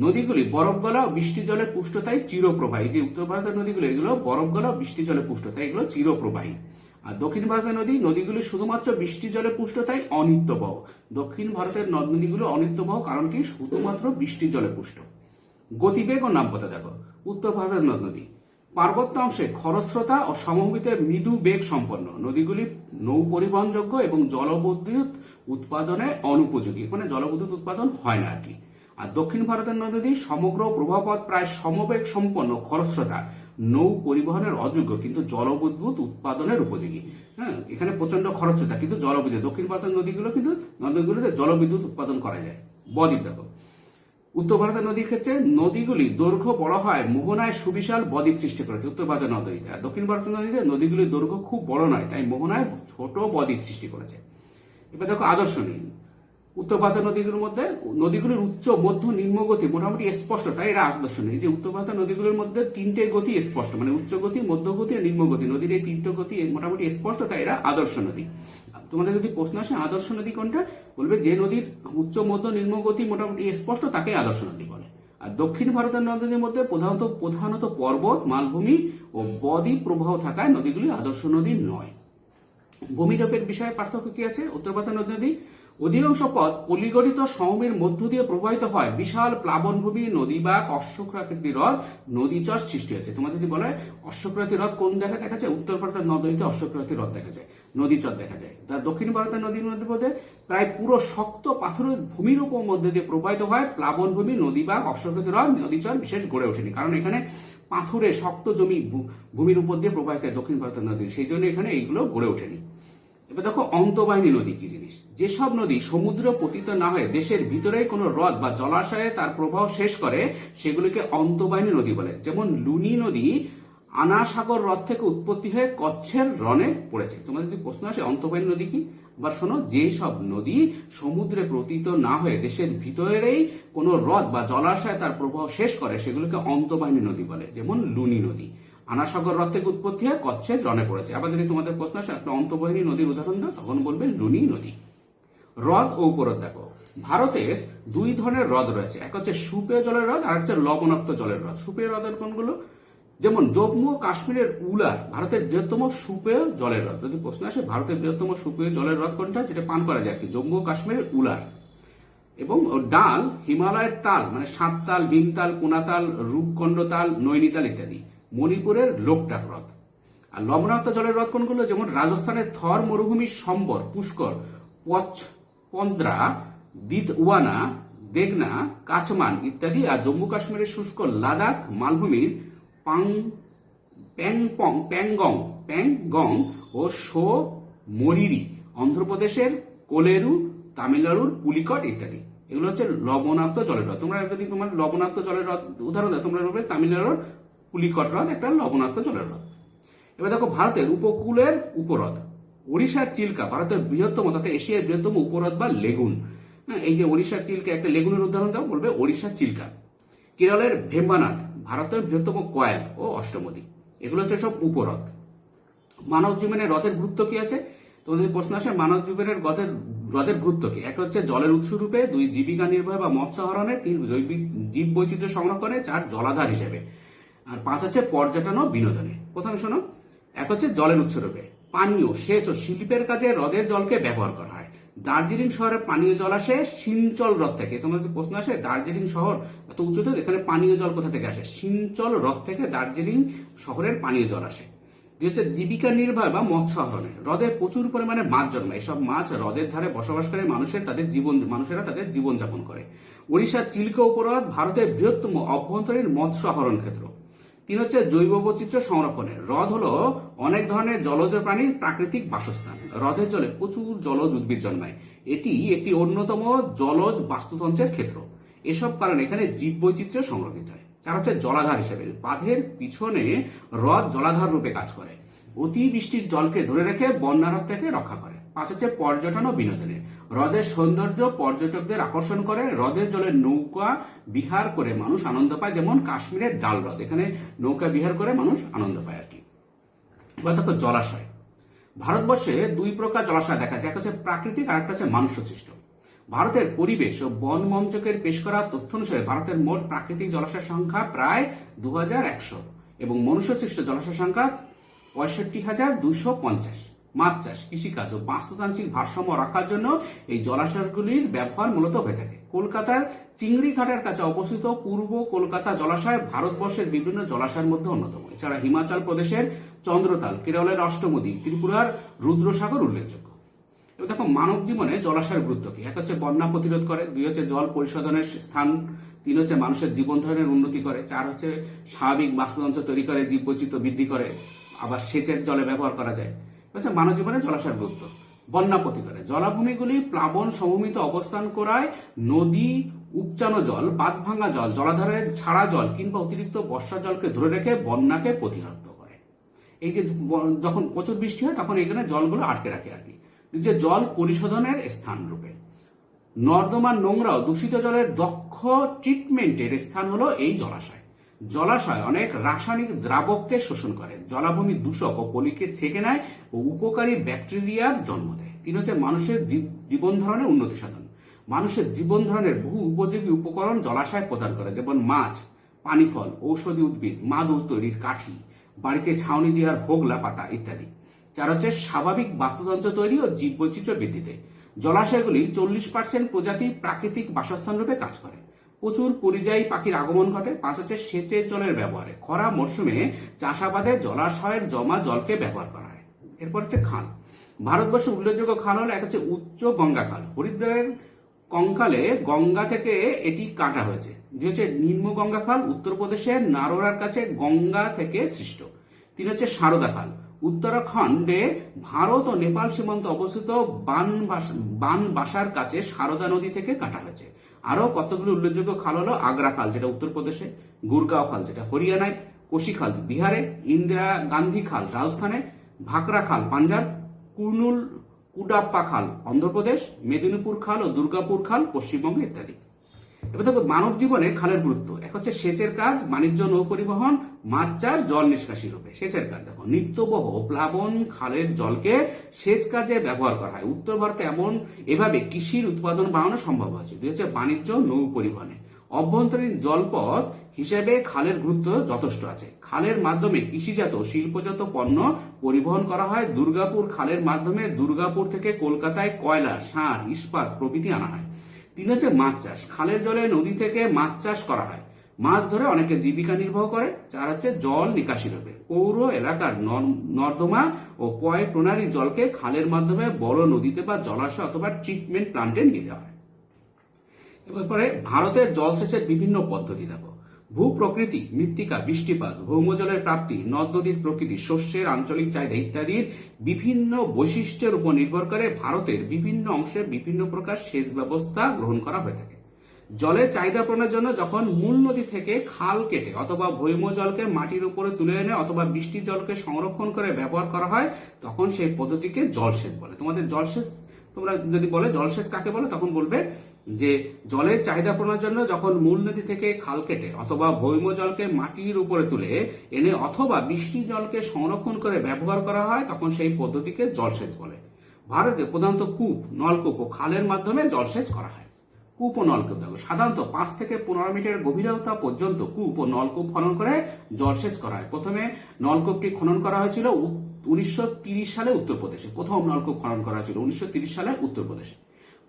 নদীগুলি বরফ গলা ও বৃষ্টি জলে পুষ্ট, তাই চিরপ্রবাহী। যে উত্তর ভারতের নদীগুলো এগুলো বরফ গলা বৃষ্টি জলে পুষ্ট, তাই এগুলো চিরপ্রবাহী। আর দক্ষিণ ভারতের নদীগুলি শুধুমাত্র বৃষ্টি জলে পুষ্ট, তাই অনিত্যবহ। দক্ষিণ ভারতের নদ নদীগুলো অনিত্যবহ, কারণ কি, শুধুমাত্র বৃষ্টি জলে পুষ্ট। গতিবেগ ও নাব্যতা দেখো। উত্তর ভারতের নদ নদী পার্বত্য অংশে খরস্রোতা ও সমভূমিতে মৃদু বেগ সম্পন্ন। নদীগুলি নৌ পরিবহনযোগ্য এবং জলবিদ্যুৎ উৎপাদনে অনুপযোগী, মানে জলবিদ্যুৎ উৎপাদন হয় না আর কি। আর দক্ষিণ ভারতের নদী সমগ্র প্রবাহপথ প্রায় সমবেগ সম্পন্ন, খরস্রোতা, নৌ পরিবহনের অযোগ্য কিন্তু জলবিদ্যুৎ উৎপাদনের উপযোগী। হ্যাঁ, এখানে প্রচন্ড খরস্রোতা কিন্তু জলবিদ্যুৎ, দক্ষিণ ভারতের নদীগুলোতে জলবিদ্যুৎ উৎপাদন করা যায়। বদ্বীপ দেখো। উত্তর ভারতের নদীর ক্ষেত্রে নদীগুলি দৈর্ঘ্য বড় হয় মোহনায় সুবিশাল বদ্বীপ সৃষ্টি করেছে উত্তর ভারতের নদীতে। আর দক্ষিণ ভারতের নদীতে নদীগুলির দৈর্ঘ্য খুব বড় নয়, তাই মোহনায় ছোট বদ্বীপ সৃষ্টি করেছে। এবার দেখো আদর্শ নদী। উত্তর ভারতের নদীগুলোর মধ্যে নদীগুলির উচ্চ মধ্য নিম্ন গতি মোটামুটি স্পষ্ট, তাই এরা আদর্শ নদী। যে উত্তর ভারতের নদীগুলোর মধ্যে তিনটে গতি স্পষ্ট, মানে উচ্চ গতি, মধ্য গতি আর নিম্ন গতি। নদীর এই তিনটে গতি মোটামুটি স্পষ্ট, তাই এরা আদর্শ নদী। তোমাদের যদি প্রশ্ন আসে আদর্শ নদী কোনটা, বলবে যে নদীর উচ্চ মধ্য নিম্ন গতি মোটামুটি স্পষ্ট, তাকে আদর্শ নদী বলে। আর দক্ষিণ ভারতের নদীর মধ্যে প্রধানত পর্বত, মালভূমি ও বদ্বীপ প্রবাহ থাকায় নদীগুলি আদর্শ নদী নয়। ভূমিরূপের বিষয়ে পার্থক্য কি আছে? উত্তর ভারতের নদী অধিকাংশ পথ পলিগঠিত সমভূমির মধ্য দিয়ে প্রবাহিত হয়। বিশাল প্লাবনভূমি, নদী বা অশ্বক্ষাকৃতি হ্রদ, নদীচর সৃষ্টি হয়েছে। তোমার যদি বলে অশ্বক্ষাকৃতি হ্রদ কোন জায়গায় দেখা যায়, উত্তর ভারতের নদীতে অশ্বক্ষাকৃতি হ্রদ দেখা যায়, নদীচর দেখা যায়। তার দক্ষিণ ভারতের নদীর মধ্যে প্রায় পুরো শক্ত পাথরের ভূমির উপর মধ্যে দিয়ে প্রবাহিত হয় প্লাবনভূমি, নদী বা অশ্বক্ষাকৃতি হ্রদ, নদীচর বিশেষ গড়ে ওঠেনি, কারণ এখানে পাথরে শক্ত জমি ভূমির উপর দিয়ে প্রবাহিত হয় দক্ষিণ ভারতের নদী, সেই জন্য এখানে এইগুলো গড়ে ওঠেনি। এবার দেখো অন্তবাহিনী নদী কি জিনিস। যেসব নদী সমুদ্র পতিত না হয়ে দেশের ভিতরে কোনো হ্রদ বা জলাশয়ে তার প্রবাহ শেষ করে সেগুলিকে অন্তবাহিনী নদী বলে। যেমন লুনি নদী আনাসাগর হ্রদ থেকে উৎপত্তি হয়ে কচ্ছের রণে পড়েছে। তোমার যদি প্রশ্ন আসে অন্তবাহিনী নদী কি, আবার শোনো, যেসব নদী সমুদ্রে পতিত না হয়ে দেশের ভিতরেই কোনো হ্রদ বা জলাশয়ে তার প্রবাহ শেষ করে সেগুলিকে অন্তবাহিনী নদী বলে। যেমন লুনি নদী আনাসাগর হ্রদ থেকে উৎপত্তি হয়ে কচ্ছের রণে পড়েছে। আবার যদি তোমাদের প্রশ্ন আসে একটা অন্তবাহিনী নদীর উদাহরণ দাও, তখন বলবে লুনি নদী। হ্রদ ও উপহ্রদ দেখো। ভারতের দুই ধরনের হ্রদ রয়েছে, এক হচ্ছে সুপেয় জলের হ্রদ আর হচ্ছে লবণাক্ত জলের হ্রদ। সুপেয় হ্রদের কোনগুলো? যেমন জম্মু ও কাশ্মীরের উলার ভারতের বৃহত্তম সুপেয় জলের হ্রদ। যদি প্রশ্ন আসে ভারতের বৃহত্তম সুপেয় জলের হ্রদ কোনটা, যেটা পান করা যায় কি, জম্মু ও কাশ্মীরের উলার। এবং ডাল হিমালয়ের তাল, মানে সাঁততাল, ভীমতাল, কোনাতাল, রূপকণ্ড তাল, নৈনিতাল ইত্যাদি। মণিপুরের লোকটাক হ্রদ। আর লবণাক্ত জলের হ্রদ কোনগুলো? যেমন রাজস্থানের থর মরুভূমি, সম্বর, পুষ্কর, পন্দ্রা, দিদওয়ানা, দেগনা, কাচমান ইত্যাদি। আর জম্মু কাশ্মীরের শুষ্ক লাদাখ মালভূমির প্যাংগং ও শো মরিরি, অন্ধ্রপ্রদেশের কোলেরু, তামিলনাড়ুর পুলিকট ইত্যাদি। এগুলো হচ্ছে লবণাক্ত জলের হ্রদ। তোমরা যদি তোমার লবণাক্ত জলের হ্রদ উদাহরণ দেয়, তোমরা বলবে তামিলনাড়ুর পুলিকট হ্রদ একটা লবণাক্ত জলের হ্রদ। এবার দেখো ভারতের উপকূলের উপহ্রদ। ওড়িশার চিল্কা ভারতের বৃহত্তম তথা এশিয়ার বৃহত্তম উপহ্রদ বা লেগুন। এই যে ওড়িশার চিল্কা, একটা লেগুনের উদাহরণ দাও, বলবে ওড়িশার চিল্কা। কেরলের ভেম্বানাথ ভারতের বৃহত্তম কয়েল ও অষ্টমদী। এগুলো হচ্ছে সব উপহ্রদ। মানব জীবনে হ্রদের গুরুত্ব কি আছে? তোমাদের প্রশ্ন আসে মানব জীবনের হ্রদের গুরুত্ব কি? এক হচ্ছে জলের উৎস রূপে, 2 জীবিকা নির্বাহ বা মৎস্য আহরণে, 3 জৈবিক জীব বৈচিত্র্য সংরক্ষণে, 4 জলাধার হিসেবে, আর 5 হচ্ছে পর্যটন ও বিনোদনে। প্রথমে শোনো, এক হচ্ছে জলের উৎস রূপে, পানীয়, সেচ ও শিল্পের কাজে হ্রদের জলকে ব্যবহার করা হয়। দার্জিলিং শহরে পানীয় জল আসে সিঞ্চল হ্রদ থেকে। তোমাদের প্রশ্ন আসে দার্জিলিং শহর এত উঁচুতে, এখানে পানীয় জল কোথা থেকে আসে? সিঞ্চল হ্রদ থেকে দার্জিলিং শহরের পানীয় জল আসে। হচ্ছে জীবিকা নির্বাহ বা মৎস্য আহরণে, হ্রদে প্রচুর পরিমাণে মাছ জন্মায়। এসব মাছ হ্রদের ধারে বসবাসকারী মানুষেরা তাদের জীবন যাপন করে। ওড়িশার চিল্কা উপহ্রদ ভারতের বৃহত্তম অভ্যন্তরীণ মৎস্য আহরণ ক্ষেত্র। 3 হচ্ছে জৈব বৈচিত্র্য সংরক্ষণে, হ্রদ হলো অনেক ধরনের জলজ প্রাণীর প্রাকৃতিক বাসস্থান। হ্রদের জলে প্রচুর জলজ উদ্ভিদ জন্মায়। এটি একটি অন্যতম জলজ বাস্তুতন্ত্রের ক্ষেত্র। এসব কারণে এখানে জীব বৈচিত্র্য সংরক্ষিত হয়। 4 হচ্ছে জলাধার হিসেবে, বাঁধের পিছনে হ্রদ জলাধার রূপে কাজ করে। অতি বৃষ্টির জলকে ধরে রেখে বন্যার হাত থেকে রক্ষা করে। 5 হচ্ছে পর্যটন ও বিনোদনে, হ্রদের সৌন্দর্য পর্যটকদের আকর্ষণ করে। হ্রদের জলে নৌকা বিহার করে মানুষ আনন্দ পায়, যেমন কাশ্মীরের ডাল হ্রদ, এখানে নৌকা বিহার করে মানুষ আনন্দ পায় আর কি। এবার দেখো জলাশয়। ভারতবর্ষে 2 প্রকার জলাশয় দেখা যায়, এক হচ্ছে প্রাকৃতিক আর একটা হচ্ছে মানুষ সৃষ্ট। ভারতের পরিবেশ ও বন মন্ত্রকের পেশ করা তথ্য অনুসারে ভারতের মোট প্রাকৃতিক জলাশয়ের সংখ্যা প্রায় 2100 এবং মনুষ্য সৃষ্ট জলাশয়ের সংখ্যা 65,250। মাছ চাষ, কৃষিকাজ ও বাস্তুতান্ত্রিক ভারসাম্য রাখার জন্য এই জলাশয়গুলির ব্যবহার মূলত হয়ে থাকে। কলকাতার চিংড়ি ঘাটের কাছে অবস্থিত পূর্ব কলকাতা জলাশয় ভারতবর্ষের বিভিন্ন জলাশয়ের মধ্যে অন্যতম। এছাড়া হিমাচল প্রদেশের চন্দ্রতাল, কেরলের অষ্টমদী, ত্রিপুরার রুদ্রসাগর উল্লেখযোগ্য। এবার দেখো মানব জীবনে জলাশয়ের গুরুত্ব কি? এক হচ্ছে বন্যা প্রতিরোধ করে, 2 হচ্ছে জল পরিশোধনের স্থান, 3 হচ্ছে মানুষের জীবন ধারণের উন্নতি করে, 4 হচ্ছে স্বাভাবিক বাস্তুতন্ত্র তৈরি করে, জীববৈচিত্র্য বৃদ্ধি করে, আবার সেচের জলে ব্যবহার করা যায়। হচ্ছে মানব জীবনে জলাশয়ের গুরুত্ব। বন্যা প্রতিকারে, জলাভূমিগুলি প্লাবন সমভূমিতে অবস্থান করায় নদী উপচানো জল, বাঁধ ভাঙা জল, জলাধারের ছাড়া জল কিংবা অতিরিক্ত বর্ষা জলকে ধরে রেখে বন্যাকে প্রতিহত করে। এই যে যখন প্রচুর বৃষ্টি হয় তখন এখানে জলগুলো আটকে রাখে আর কি। যে জল পরিশোধনের স্থান রূপে, নর্দমার নোংরা ও দূষিত জলের দক্ষ ট্রিটমেন্টের স্থান হলো এই জলাশয়। জলাশয় অনেক রাসায়নিক দ্রাবককে শোষণ করে, জলাভূমি দূষক ও পলিকে ছেঁকে নেয় ও উপকারী ব্যাকটেরিয়ার জন্ম দেয়। 3 হচ্ছে মানুষের জীবন ধারণের উন্নতি সাধন। মানুষের জীবন ধারণের বহু উপযোগী উপকরণ জলাশয় প্রদান করে, যেমন মাছ, পানি ফল, ঔষধি উদ্ভিদ, মাদুর তৈরির কাঠি, বাড়িতে ছাউনি দেওয়ার হোগলা পাতা ইত্যাদি। 4 হচ্ছে স্বাভাবিক বাস্তুতন্ত্র তৈরি ও জীববৈচিত্র্য বৃদ্ধিতে। জলাশয়গুলি 40% প্রজাতি প্রাকৃতিক বাসস্থান রূপে কাজ করে। প্রচুর পরিযায়ী পাখির আগমন ঘটে। 5 হচ্ছে সেচের জলের ব্যবহারে, খরা মরশুমে চাষাবাদে জলাশয়ের জমা জলকে ব্যবহার করা হয়। এরপর হচ্ছে খাল। ভারতবর্ষের উল্লেখযোগ্য খাল হলো, এক হচ্ছে উচ্চ গঙ্গা খাল, হরিদ্বারের কঙ্কালে গঙ্গা থেকে এটি কাটা হয়েছে। 2 হচ্ছে নিম্ন গঙ্গা খাল, উত্তরপ্রদেশের নারোরার কাছে গঙ্গা থেকে সৃষ্ট। 3 হচ্ছে সারদা খাল, উত্তরাখণ্ডে ভারত ও নেপাল সীমান্তে অবস্থিত বানবাসার কাছে সারদা নদী থেকে কাটা হয়েছে। আরো কতগুলো উল্লেখযোগ্য খাল হলো আগ্রা খাল, যেটা উত্তরপ্রদেশে, গুরগাঁও খাল, যেটা হরিয়ানায়, কোশি খাল বিহারে, ইন্দিরা গান্ধী খাল রাজস্থানে, ভাকরা খাল পাঞ্জাব, কুডাপ্পা খাল অন্ধ্রপ্রদেশ, মেদিনীপুর খাল ও দুর্গাপুর খাল পশ্চিমবঙ্গ ইত্যাদি। এবার দেখো মানব জীবনে খালের গুরুত্ব। এক হচ্ছে সেচের কাজ, বাণিজ্য, নৌ পরিবহন, মাছ চাষ, জল নিষ্কাশি রূপে। সেচের কাজ দেখো, নিত্যবহ প্লাবন খালের জলকে সেচ কাজে ব্যবহার করা হয়। উত্তর ভারতে এভাবে কৃষির উৎপাদন বাড়ানো সম্ভব হয়েছে। 2 হচ্ছে বাণিজ্য, নৌ পরিবহনে। অভ্যন্তরীণ জলপথ হিসেবে খালের গুরুত্ব যথেষ্ট আছে। খালের মাধ্যমে কৃষিজাত ও শিল্পজাত পণ্য পরিবহন করা হয়। দুর্গাপুর খালের মাধ্যমে দুর্গাপুর থেকে কলকাতায় কয়লা, সার, ইস্পাত প্রভৃতি আনা হয়। 3 হচ্ছে মাছ চাষ। খালের জলে নদী থেকে মাছ চাষ করা হয়। মাছ ধরে অনেকে জীবিকা নির্বাহ করে। 4 হচ্ছে জল নিকাশি রোধে, পৌর এলাকার নর্দমা ও পয় প্রণালীর জলকে খালের মাধ্যমে বড় নদীতে বা জলাশয় অথবা ট্রিটমেন্ট প্লান্টে নিয়ে যাওয়া হয়। এরপরে ভারতের জলসেচের বিভিন্ন পদ্ধতি দেখো। ভূ প্রকৃতি, মৃত্তিকা, বৃষ্টিপাত, ভৌমজলের প্রাপ্তি, নদ নদীর প্রকৃতি, শস্যের আঞ্চলিক চাহিদা ইত্যাদির বিভিন্ন বৈশিষ্ট্যের উপর নির্ভর করে ভারতের বিভিন্ন অংশে বিভিন্ন প্রকার সেচ ব্যবস্থা গ্রহণ করা হয়ে থাকে। জলের চাহিদা পূরণের জন্য যখন মূল নদী থেকে খাল কেটে অথবা ভৌম জলকে মাটির উপরে তুলে এনে অথবা বৃষ্টি জলকে সংরক্ষণ করে ব্যবহার করা হয়, তখন সেই পদ্ধতিকে জলসেচ বলে। তোমাদের জলসেচ, তোমরা যদি বলে জলসেচ কাকে বলে, তখন বলবে যে জলের চাহিদা পূরণের জন্য যখন মূল নদী থেকে খাল কেটে অথবা ভৌম জলকে মাটির উপরে তুলে এনে অথবা বৃষ্টি জলকে সংরক্ষণ করে ব্যবহার করা হয়, তখন সেই পদ্ধতিকে জলসেচ বলে। ভারতে প্রধানত কূপ, নলকূপ ও খালের মাধ্যমে জলসেচ করা হয়। কূপ ও নলকূপ দেখো, সাধারণত 5 থেকে 15 মিটার গভীরতা পর্যন্ত কূপ ও নলকূপ খনন করে জলসেচ করা হয়। প্রথমে নলকূপটি খনন করা হয়েছিল 1930 সালে উত্তরপ্রদেশে। প্রথম নলকূপ খনন করা হয়েছিল 1930 সালে উত্তরপ্রদেশে।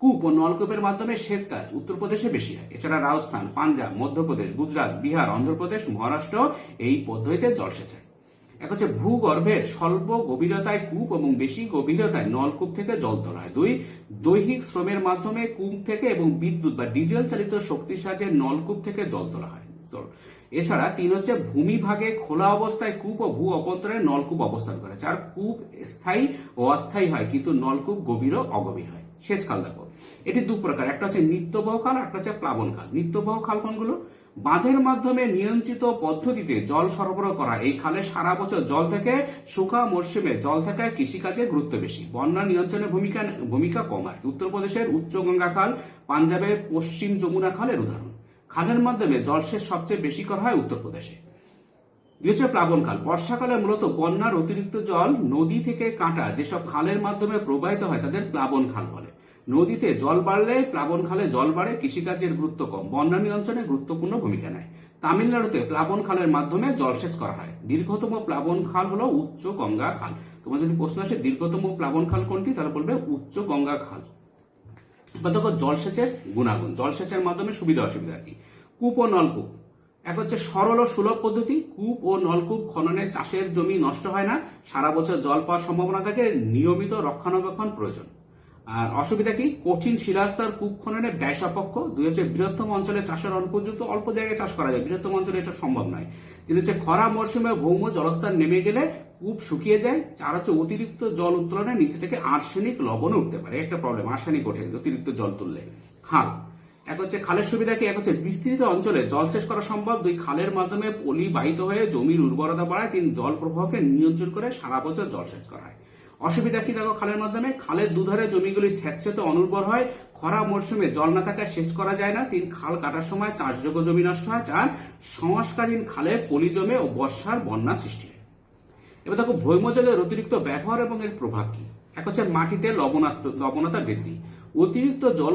কূপ ও নলকূপের মাধ্যমে সেচ কাজ উত্তরপ্রদেশে বেশি হয়। এছাড়া রাজস্থান, পাঞ্জাব, মধ্যপ্রদেশ, গুজরাট, বিহার, অন্ধ্রপ্রদেশ, মহারাষ্ট্র এই পদ্ধতিতে জলসেচ হয়। এক হচ্ছে ভূগর্ভের স্বল্প গভীরতায় কূপ এবং বেশি গভীরতায় নলকূপ থেকে জল তোলা হয়। 2, দৈহিক শ্রমের মাধ্যমে কূপ থেকে এবং বিদ্যুৎ বা ডিজেল চালিত শক্তির সাহায্যে নলকূপ থেকে জল তোলা হয়। এছাড়া 3 হচ্ছে ভূমিভাগে খোলা অবস্থায় কূপ ও ভূ অভ্যন্তরে নলকূপ অবস্থান করে। 4, কূপ স্থায়ী ও অস্থায়ী হয় কিন্তু নলকূপ গভীর ও অগভীর হয়। সেচ খাল দেখো, এটি দু প্রকার, একটা হচ্ছে নিত্যবহ খাল, একটা হচ্ছে প্লাবন খাল। নিত্যবহ খাল কোনগুলো? বাঁধের মাধ্যমে নিয়ন্ত্রিত পদ্ধতিতে জল সরবরাহ করা এই খালে সারা বছর জল থেকে, শুকা মরশুমে জল থাকায় কৃষিকাজে গুরুত্ব বেশি। বন্যা নিয়ন্ত্রণের ভূমিকা কম আর। উত্তরপ্রদেশের উচ্চ গঙ্গা খাল, পাঞ্জাবের পশ্চিম যমুনা খালের উদাহরণ। খালের মাধ্যমে জলসেচ সবচেয়ে বেশি করা হয় উত্তরপ্রদেশে। হচ্ছে প্লাবন খাল। বর্ষাকালে মূলত বন্যার অতিরিক্ত জল নদী থেকে কাটা যেসব খালের মাধ্যমে প্রবাহিত হয় তাদের প্লাবন খাল বলে। নদীতে জল বাড়লে প্লাবন খালে জল বাড়ে, কৃষিকাজের গুরুত্ব কম, বন্যা নিয়ন্ত্রণে গুরুত্বপূর্ণ ভূমিকা নেয়। তামিলনাড়ুতে প্লাবন খালের মাধ্যমে জলসেচ করা হয়। দীর্ঘতম প্লাবন খাল হলো উচ্চ গঙ্গা খাল। তোমার যদি প্রশ্ন আসে দীর্ঘতম প্লাবন খাল কোনটি, তাহলে বলবে উচ্চ গঙ্গা খাল। এবার দেখো জলসেচের গুণাগুণ, জলসেচের মাধ্যমে সুবিধা অসুবিধা কি। কূপ ও নলকূপ, এক হচ্ছে সরল ও সুলভ পদ্ধতি। কূপ ও নলকূপ খননে চাষের জমি নষ্ট হয় না, সারা বছর জল পাওয়ার সম্ভাবনা থাকে, নিয়মিত রক্ষণাবেক্ষণ প্রয়োজন। আর অসুবিধা কি? কঠিন শিলাস্তর কূপ খননে ব্যয় সাপেক্ষ। 2 হচ্ছে বৃহত্তম অঞ্চলে চাষের অনুপযুক্ত, অল্প জায়গায় চাষ করা যায়, বৃহত্তম অঞ্চলে এটা সম্ভব নয়। 3 হচ্ছে খরা মরশুমে ভৌম জলস্তর নেমে গেলে কূপ শুকিয়ে যায়। 4 হচ্ছে অতিরিক্ত জল উত্তোলনে নিচে থেকে আর্সেনিক লবণ উঠতে পারে, একটা প্রবলেম, আর্সেনিক ওঠে অতিরিক্ত জল তুললে। খাল, এক হচ্ছে খালের সুবিধা কি? এক হচ্ছে বিস্তৃত অঞ্চলে জলসেচ করা সম্ভব। 2, খালের মাধ্যমে পলি বাহিত হয়ে জমির উর্বরতা বাড়ায়। 3, জল প্রবাহকে নিয়ন্ত্রণ করে সারা বছর জলসেচ করা হয়। অসুবিধা কি দেখো খালের মাধ্যমে? খালের দুধারে জমিগুলি স্যাঁতসেঁতে অনুর্বর হয়, খরা মরশুমে জল না থাকায় সেচ করা যায় না। 3, খাল কাটার সময় চাষযোগ্য জমি নষ্ট হয়। 4, সংস্কারহীন খালে পলি জমে ও বর্ষার বন্যা সৃষ্টি হয়। এবার দেখো ভৌমজলের অতিরিক্ত ব্যবহার এবং এর প্রভাব কি। এক হচ্ছে মাটিতে লবণতা বৃদ্ধি। অতিরিক্ত জল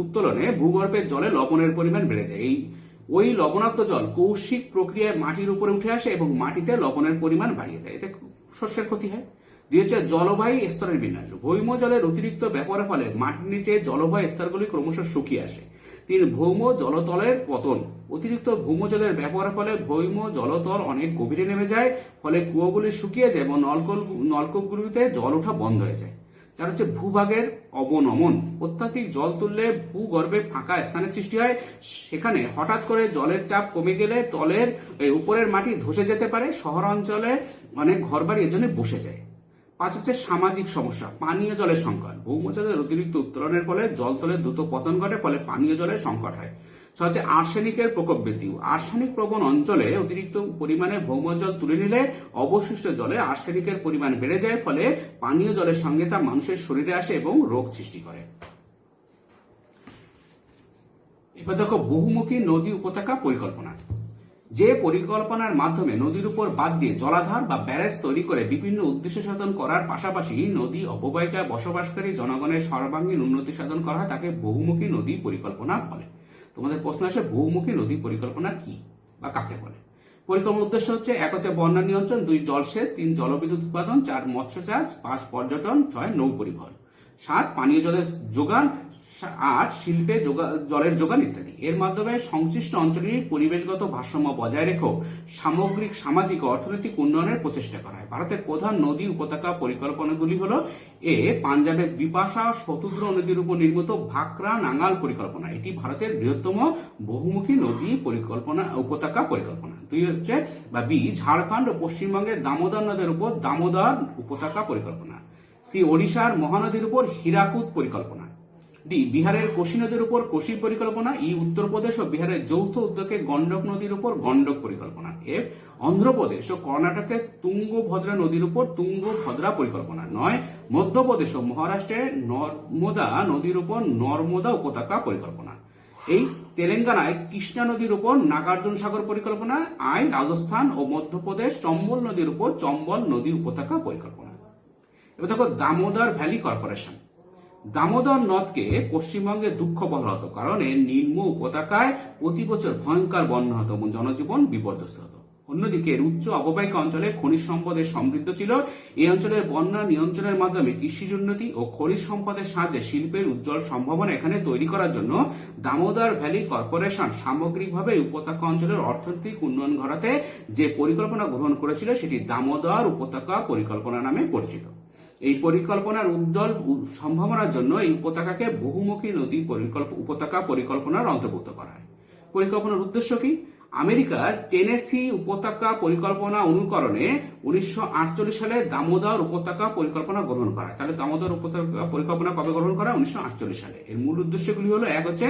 উত্তোলনে ভূগর্ভের জলে লবণের পরিমাণ বেড়ে যায়। ওই লবণাক্ত জল কৌশিক প্রক্রিয়ায় মাটির উপরে উঠে আসে এবং মাটিতে লবণের পরিমাণ বাড়িয়ে দেয়, এতে শস্যের ক্ষতি হয়। 2 হচ্ছে জলবায়ু স্তরের বিন্যাস। ভৌম জলের অতিরিক্ত ব্যবহারের ফলে মাটির নিচে জলবায়ু স্তরগুলি ক্রমশ শুকিয়ে আসে। 3, ভৌম জলতলের পতন। অতিরিক্ত ভৌম জলের ব্যবহারের ফলে ভৌম জলতল অনেক গভীরে নেমে যায়, ফলে কুয়োগুলি শুকিয়ে যায় এবং নলকূপগুলিতে জল ওঠা বন্ধ হয়ে যায়। 4 হচ্ছে ভূভাগের অবনমন। অত্যাধিক জল তুললে ভূগর্ভে ফাঁকা স্থানের সৃষ্টি হয়, সেখানে হঠাৎ করে জলের চাপ কমে গেলে তলের উপরের মাটি ধসে যেতে পারে। শহরাঞ্চলে অনেক ঘরবাড়ি এজন্য বসে যায়। 5 হচ্ছে সামাজিক সমস্যা, পানীয় জলের সংকট। ভৌমজলের অতিরিক্ত উত্তোলনের ফলে জলতলের দ্রুত পতন ঘটে, ফলে পানীয় জলের সংকট হয়। 6 হচ্ছে আর্সেনিকের প্রকোপ বৃদ্ধি। আর্সেনিক প্রবণ অঞ্চলে অতিরিক্ত পরিমাণে ভৌমজল তুলে নিলে অবশিষ্ট জলে আর্সেনিকের পরিমাণ বেড়ে যায়, ফলে পানীয় জলের সঙ্গে তা মানুষের শরীরে আসে এবং রোগ সৃষ্টি করে। এবার দেখো বহুমুখী নদী উপত্যকা পরিকল্পনা। যে পরিকল্পনার মাধ্যমে নদীর উপর বাদ দিয়ে জলাধার বা ব্যারেজ তৈরি করে বিভিন্ন উদ্দেশ্য সাধন করার পাশাপাশি নদী অববাহিকায় বসবাসকারী জনগণের সর্বাঙ্গীন উন্নতি সাধন করা হয় তাকে বহুমুখী নদী পরিকল্পনা বলে। তোমাদের প্রশ্ন আসে বহুমুখী নদী পরিকল্পনা কি বা কাকে বলে। পরিকল্পনার উদ্দেশ্য হচ্ছে 1 হচ্ছে বন্যা নিয়ন্ত্রণ, 2 জলসেচ, 3 জলবিদ্যুৎ উৎপাদন, 4 মৎস্য চাষ, 5 পর্যটন, 6 নৌ পরিবহন, 7 পানীয় জলের যোগান, 8 শিল্পে জলের যোগান ইত্যাদি। এর মাধ্যমে সংশ্লিষ্ট অঞ্চলের পরিবেশগত ভারসাম্য বজায় রেখেও সামগ্রিক সামাজিক ও অর্থনৈতিক উন্নয়নের প্রচেষ্টা করা হয়। ভারতের প্রধান নদী উপত্যকা পরিকল্পনাগুলি হলো পাঞ্জাবের বিপাশা শতদ্র নদীর উপর নির্মিত ভাকরা নাঙ্গাল পরিকল্পনা, এটি ভারতের বৃহত্তম বহুমুখী নদী পরিকল্পনা উপত্যকা পরিকল্পনা। 2 হচ্ছে বা বি ঝাড়খণ্ড ও পশ্চিমবঙ্গের দামোদর নদের উপর দামোদর উপত্যকা পরিকল্পনা। সি ওড়িশার মহানদীর উপর হীরাকুদ পরিকল্পনা। ডি বিহারের কোশি নদীর উপর কোশি পরিকল্পনা। ই উত্তরপ্রদেশ ও বিহারের যৌথ উদ্যোগে গন্ডক নদীর উপর গন্ডক পরিকল্পনা। এফ অন্ধ্রপ্রদেশ ও কর্ণাটকের তুঙ্গভদ্রা নদীর উপর তুঙ্গভদ্রা পরিকল্পনা। 9 মধ্যপ্রদেশ ও মহারাষ্ট্রের নর্মদা নদীর উপর নর্মদা উপত্যকা পরিকল্পনা। এই তেলেঙ্গানায় কৃষ্ণা নদীর উপর নাগার্জুন সাগর পরিকল্পনা। আই রাজস্থান ও মধ্যপ্রদেশ চম্বল নদীর উপর চম্বল নদী উপত্যকা পরিকল্পনা। এবার দেখো দামোদর ভ্যালি কর্পোরেশন। দামোদর নদকে পশ্চিমবঙ্গে দুঃখ বলা হতো, কারণ এর নিম্ন উপত্যকায় প্রতি বছর ভয়ঙ্কর বন্যা হতো এবং জনজীবন বিপর্যস্ত হতো। অন্যদিকে এর উচ্চ অববাহিকা অঞ্চলে খনিজ সম্পদের সমৃদ্ধ ছিল। এই অঞ্চলের বন্যা নিয়ন্ত্রণের মাধ্যমে কৃষির উন্নতি ও খনিজ সম্পদের সাহায্যে শিল্পের উজ্জ্বল সম্ভাবনা এখানে তৈরি করার জন্য দামোদর ভ্যালি কর্পোরেশন সামগ্রিকভাবে উপত্যকা অঞ্চলের অর্থনৈতিক উন্নয়ন ঘটাতে যে পরিকল্পনা গ্রহণ করেছিল সেটি দামোদর উপত্যকা পরিকল্পনা নামে পরিচিত। এই পরিকল্পনার উজ্জ্বল সম্ভাবনার জন্য এই উপত্যকাকে বহুমুখী নদী উপত্যকা পরিকল্পনার অন্তর্ভুক্ত করা হয়। পরিকল্পনার উদ্দেশ্য কি? আমেরিকার টেনেসি উপত্যকা পরিকল্পনা অনুকরণে 1948 সালে দামোদর উপত্যকা পরিকল্পনা গ্রহণ করা হয়। তাহলে দামোদর উপত্যকা পরিকল্পনা কবে গ্রহণ করা? 1948 সালে। এর মূল উদ্দেশ্যগুলি হলো, এক হচ্ছে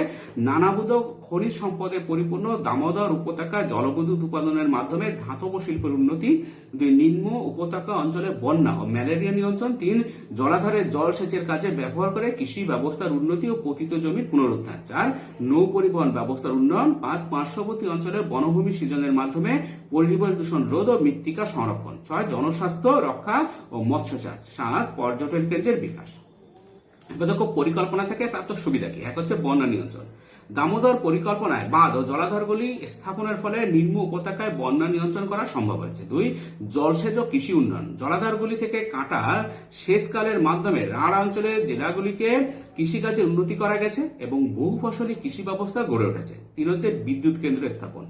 নানাবিধ খনিজ সম্পদে পরিপূর্ণ দামোদর উপত্যকা জলবিদ্যুৎ উৎপাদনের মাধ্যমে ধাতব শিল্পের উন্নতি। 2 নিম্ন উপত্যকা অঞ্চলে বন্যা ও ম্যালেরিয়া নিয়ন্ত্রণ। 3 জলাধারের জলসেচের কাজে ব্যবহার করে কৃষি ব্যবস্থার উন্নতি ও পতিত জমির পুনরুদ্ধার। 4 নৌ পরিবহন ব্যবস্থার উন্নয়ন। 5 পার্শ্ববর্তী অঞ্চলের বনভূমি সৃজনের মাধ্যমে পরিবেশ দূষণ রোধ ও মৃত্তিকা সংরক্ষণ। 6 জনস্বাস্থ্য রক্ষা ও মৎস্য চাষ। 7 পর্যটন কেন্দ্রের বিকাশ। এবার দেখো পরিকল্পনা থেকে প্রাপ্ত সুবিধা কি? এক হচ্ছে বন্যা নিয়ন্ত্রণ। দামোদর পরিকল্পনায় বাঁধ ও জলাধারগুলি স্থাপনের ফলে নিম্ন উপত্যকায় বন্যা নিয়ন্ত্রণ করা সম্ভব হয়েছে। 2 জলসেচ ও কৃষি উন্নয়ন। জলাধারগুলি থেকে কাটা সেচকালের মাধ্যমে রাঢ় অঞ্চলের জেলাগুলিকে কৃষিকাজে উন্নতি করা গেছে এবং বহু ফসলি কৃষি ব্যবস্থা গড়ে উঠেছে। 3 হচ্ছে বিদ্যুৎ কেন্দ্র স্থাপন।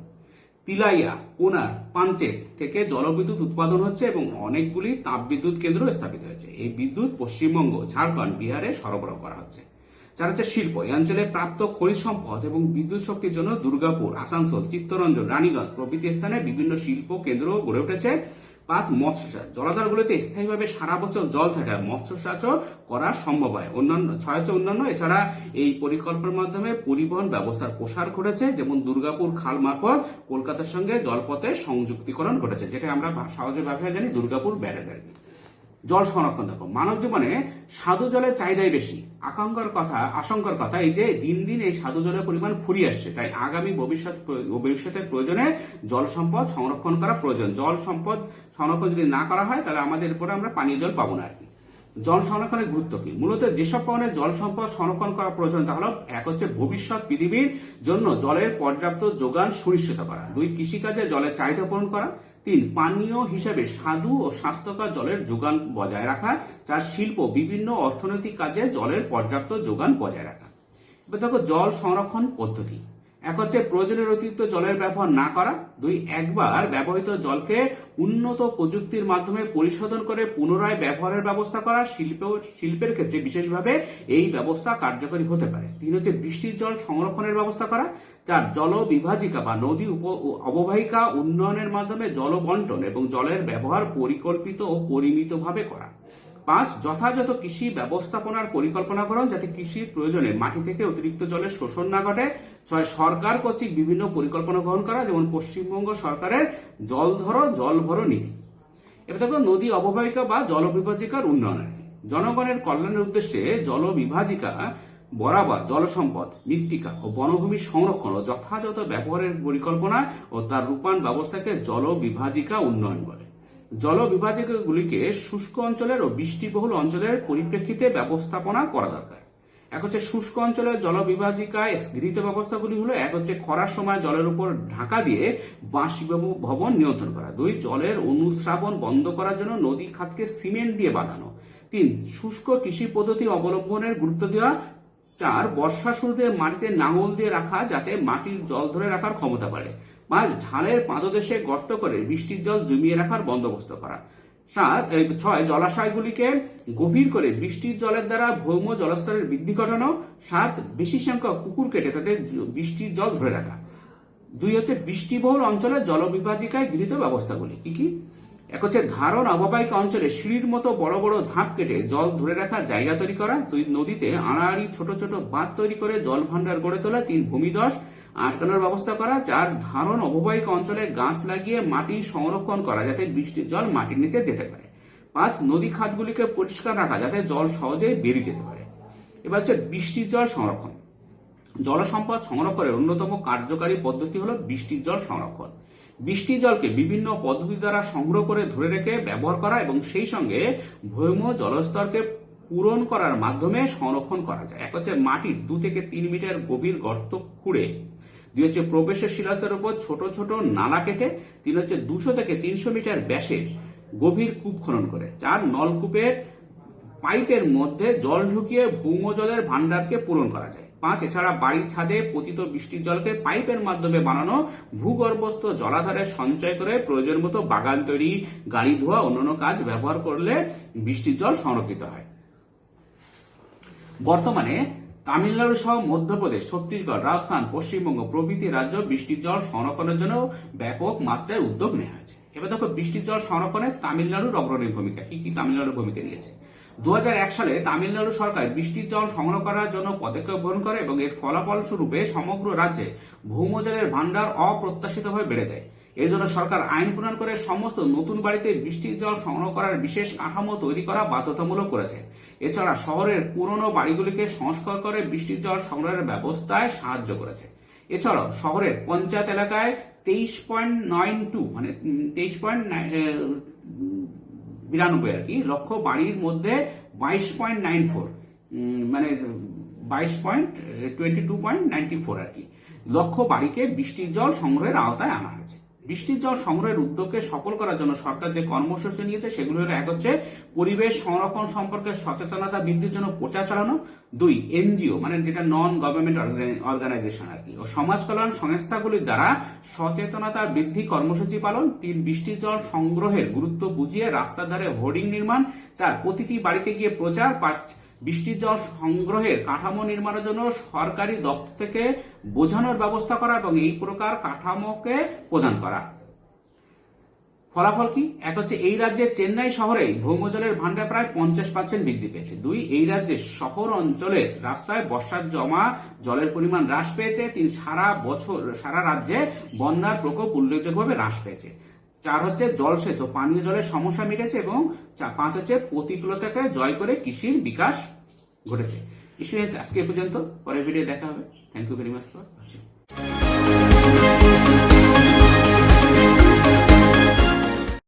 তিলাইয়া, কোনার, পাঞ্চেত থেকে জলবিদ্যুৎ উৎপাদন হচ্ছে এবং অনেকগুলি তাপবিদ্যুৎ কেন্দ্র স্থাপিত হয়েছে। এই বিদ্যুৎ পশ্চিমবঙ্গ, ঝাড়খণ্ড, বিহারে সরবরাহ করা হচ্ছে। 4 হচ্ছে শিল্প। এই অঞ্চলে প্রাপ্ত খনিজ সম্পদ এবং বিদ্যুৎ শক্তির জন্য দুর্গাপুর, আসানসোল, চিত্তরঞ্জন, রানীগঞ্জ প্রভৃতি স্থানে বিভিন্ন শিল্প কেন্দ্র গড়ে উঠেছে। 5 মৎস্য চাষ। জলাধারগুলিতে স্থায়ীভাবে সারা বছর জল থাকায় মৎস্য চাষও করা সম্ভব হয়। 6 হচ্ছে অন্যান্য। এছাড়া এই পরিকল্পনার মাধ্যমে পরিবহন ব্যবস্থার প্রসার ঘটেছে, যেমন দুর্গাপুর খাল মারফত কলকাতার সঙ্গে জলপথে সংযুক্তিকরণ ঘটেছে, যেটা আমরা সহজভাবে জানি দুর্গাপুর ব্যারেজ আর কি। জল সংরক্ষণ। দেখো মানব জীবনে স্বাদু জলের চাহিদাই বেশি। আশঙ্কার কথা এই যে দিন দিন এই স্বাদু জলের পরিমাণ ফুরিয়ে আসছে, তাই আগামী ভবিষ্যতের প্রয়োজনে জল সম্পদ সংরক্ষণ করা প্রয়োজন। জল সম্পদ সংরক্ষণ যদি না করা হয় তাহলে আমাদের উপরে আমরা পানীয় জল পাবো না আর কি। জল সংরক্ষণের গুরুত্ব কি? মূলত যেসব কারণে জল সম্পদ সংরক্ষণ করা প্রয়োজন তা হলো, এক হচ্ছে ভবিষ্যৎ পৃথিবীর জন্য জলের পর্যাপ্ত যোগান সুনিশ্চিত করা। 2 কৃষিকাজে জলের চাহিদা পূরণ করা। 3 পানীয় হিসেবে স্বাদু ও স্বাস্থ্যকর জলের যোগান বজায় রাখা। 4 শিল্প বিভিন্ন অর্থনৈতিক কাজে জলের পর্যাপ্ত যোগান বজায় রাখা। এবার দেখো জল সংরক্ষণ পদ্ধতি। এক হচ্ছে প্রয়োজনের অতিরিক্ত জলের ব্যবহার না করা। 2 একবার ব্যবহৃত জলকে উন্নত প্রযুক্তির মাধ্যমে পরিশোধন করে পুনরায় ব্যবহারের ব্যবস্থা করা। শিল্পের ক্ষেত্রে বিশেষভাবে এই ব্যবস্থা কার্যকরী হতে পারে। 3 হচ্ছে বৃষ্টির জল সংরক্ষণের ব্যবস্থা করা। 4 জল বিভাজিকা বা নদী অববাহিকা উন্নয়নের মাধ্যমে জল বন্টন এবং জলের ব্যবহার পরিকল্পিত ও পরিমিতভাবে করা। 5 যথাযথ কৃষি ব্যবস্থাপনার পরিকল্পনাকরণ, যাতে কৃষির প্রয়োজনে মাটি থেকে অতিরিক্ত জলের শোষণ না ঘটে। 6 সরকার কর্তৃক বিভিন্ন পরিকল্পনা গ্রহণ করা, যেমন পশ্চিমবঙ্গ সরকারের জল ধরো জল ভরো নীতি। এবার দেখো নদী অববাহিকা বা জল বিভাজিকার উন্নয়ন। জনগণের কল্যাণের উদ্দেশ্যে জল বিভাজিকা বরাবর জল সম্পদ, মৃত্তিকা ও বনভূমি সংরক্ষণ ও যথাযথ ব্যবহারের পরিকল্পনা ও তার রূপায়ণ ব্যবস্থাকে জল বিভাজিকা উন্নয়ন বলে। জল বিভাজিকাগুলিকে শুষ্ক অঞ্চলের ও বৃষ্টিবহুল অঞ্চলের পরিপ্রেক্ষিতে ব্যবস্থাপনা করা দরকার। এক হচ্ছে শুষ্ক অঞ্চলের জল বিভাজিকায় গৃহীত ব্যবস্থাগুলি হলো, এক হচ্ছে খরার সময় জলের উপর ঢাকা দিয়ে বাষ্পীভবন নিয়ন্ত্রণ করা। 2 জলের অনুস্রাবন বন্ধ করার জন্য নদী খাতকে সিমেন্ট দিয়ে বাঁধানো। 3 শুষ্ক কৃষি পদ্ধতি অবলম্বনের গুরুত্ব দেওয়া। 4 বর্ষা শুরুতে মাটিতে লাঙল দিয়ে রাখা যাতে মাটির জল ধরে রাখার ক্ষমতা বাড়ে। 5 ঢালের পাদদেশে গর্ত করে বৃষ্টির জল জমিয়ে রাখার বন্দোবস্ত করা। 6 জলাশয়গুলিকে গভীর করে বৃষ্টির জলের দ্বারা ভৌম জলস্তরের বৃদ্ধি ঘটানো। 7 বেশি সংখ্যক পুকুর কেটে তাতে বৃষ্টির জল ধরে রাখা। 2 হচ্ছে বৃষ্টিবহুল অঞ্চলে জলবিভাজিকায় গৃহীত ব্যবস্থাগুলি কি কি? এক হচ্ছে ধারণ অববাহিকা অঞ্চলে সিঁড়ির মতো বড় বড় ধাপ কেটে জল ধরে রাখার জায়গা তৈরি করা। 2 নদীতে আড়াআড়ি ছোট ছোট বাঁধ তৈরি করে জল ভান্ডার গড়ে তোলা। 3 ভূমিধস আটকানোর ব্যবস্থা করা। 4 ধারণ অববাহিকা অঞ্চলে গাছ লাগিয়ে মাটি সংরক্ষণ করা যাতে বৃষ্টির জল মাটির নিচে যেতে পারে। 5 নদী খাতগুলিকে পরিষ্কার রাখা যাতে জল সহজেই বেরিয়ে যেতে পারে। এবার হচ্ছে বৃষ্টির জল সংরক্ষণ। জল সম্পদ সংরক্ষণের অন্যতম কার্যকারী পদ্ধতি হলো বৃষ্টির জল সংরক্ষণ। বৃষ্টির জলকে বিভিন্ন পদ্ধতি দ্বারা সংগ্রহ করে ধরে রেখে ব্যবহার করা এবং সেই সঙ্গে ভৌম জলস্তরকে পূরণ করার মাধ্যমে সংরক্ষণ করা যায়। এক হচ্ছে মাটির 2 থেকে 3 মিটার গভীর গর্ত খুঁড়ে। 2 হচ্ছে প্রবেশের শিলাস্তরের উপর ছোট ছোট নালা কেটে। 3 হচ্ছে 200 থেকে 300 মিটার ব্যাসের গভীর কূপ খনন করে। 4 নলকূপের পাইপের মধ্যে জল ঢুকিয়ে ভৌম জলের ভান্ডারকে পূরণ করা যায়। 5 এছাড়া বাড়ির ছাদে পতিত বৃষ্টির জলকে পাইপের মাধ্যমে বানানো ভূগর্ভস্থ জলাধারে সঞ্চয় করে প্রয়োজন মতো বাগান তৈরি, গাড়ি ধোয়া, অন্যান্য কাজ ব্যবহার করলে বৃষ্টির জল সংরক্ষিত হয়। বর্তমানে তামিলনাড়ু সহ মধ্যপ্রদেশ, ছত্তিশগড়, রাজস্থান, পশ্চিমবঙ্গ প্রভৃতি রাজ্য বৃষ্টির জল সংরক্ষণের জন্য ব্যাপক মাত্রায় উদ্যোগ নেওয়া হয়েছে। এবার দেখো বৃষ্টির জল সংরক্ষণে তামিলনাড়ুর অগ্রণী ভূমিকা কি কি তামিলনাড়ুর ভূমিকা নিয়েছে। 2001 সালে তামিলনাড়ু সরকার বৃষ্টির জল সংগ্রহ করার জন্য পদক্ষেপ গ্রহণ করে এবং এর ফলাফল স্বরূপে সমগ্র রাজ্যে ভৌমজলের ভান্ডার অপ্রত্যাশিতভাবে বেড়ে যায়। এর জন্য সরকার আইন প্রণয়ন করে সমস্ত নতুন বাড়িতে বৃষ্টির জল সংগ্রহ করার বিশেষ কাঠামো তৈরি করা বাধ্যতামূলক করেছে। এছাড়া শহরের পুরনো বাড়িগুলিকে সংস্কার করে বৃষ্টির জল সংগ্রহের ব্যবস্থায় সাহায্য করেছে। এছাড়াও শহরের পঞ্চায়েত এলাকায় 23.92 মানে 23.92 আর কি লক্ষ বাড়ির মধ্যে 22.94 মানে 22.94 আর কি লক্ষ বাড়িকে বৃষ্টির জল সংগ্রহের আওতায় আনা হয়েছে। বৃষ্টির জল সংগ্রহের উদ্যোগকে সফল করার জন্য সরকার যে কর্মসূচি নিয়েছে সেগুলো হলো, এক হচ্ছে পরিবেশ সংরক্ষণ সম্পর্কে সচেতনতা বৃদ্ধির জন্য প্রচার চালানো। 2 এনজিও মানে যেটা নন গভর্নমেন্ট অর্গানাইজেশন আর কি ও সমাজ কল্যাণ সংস্থাগুলির দ্বারা সচেতনতা বৃদ্ধি কর্মসূচি পালন। 3 বৃষ্টির জল সংগ্রহের গুরুত্ব বুঝিয়ে রাস্তার ধারে হোর্ডিং নির্মাণ। 4 প্রতিটি বাড়িতে গিয়ে প্রচার। 5 বৃষ্টির জল সংগ্রহের কাঠামো নির্মাণের জন্য সরকারি দপ্তর থেকে বোঝানোর ব্যবস্থা করা এবং এই প্রকার কাঠামোকে প্রদান করা। ফলাফল কি? এক হচ্ছে এই রাজ্যের চেন্নাই শহরে ভৌমজলের ভান্ডার প্রায় 50% বৃদ্ধি পেয়েছে। 2 এই রাজ্যের শহর অঞ্চলের রাস্তায় বর্ষার জমা জলের পরিমাণ হ্রাস পেয়েছে। 3 সারা রাজ্যে বন্যার প্রকোপ উল্লেখযোগ্যভাবে হ্রাস পেয়েছে। 4 হচ্ছে জলসেচ ও পানীয় জলের সমস্যা মিটেছে এবং 5 হচ্ছে প্রতিকূলতাকে জয় করে কৃষির বিকাশ ঘটেছে। আজকে পর্যন্ত, পরের ভিডিও দেখা হবে। Thank you very much for watching.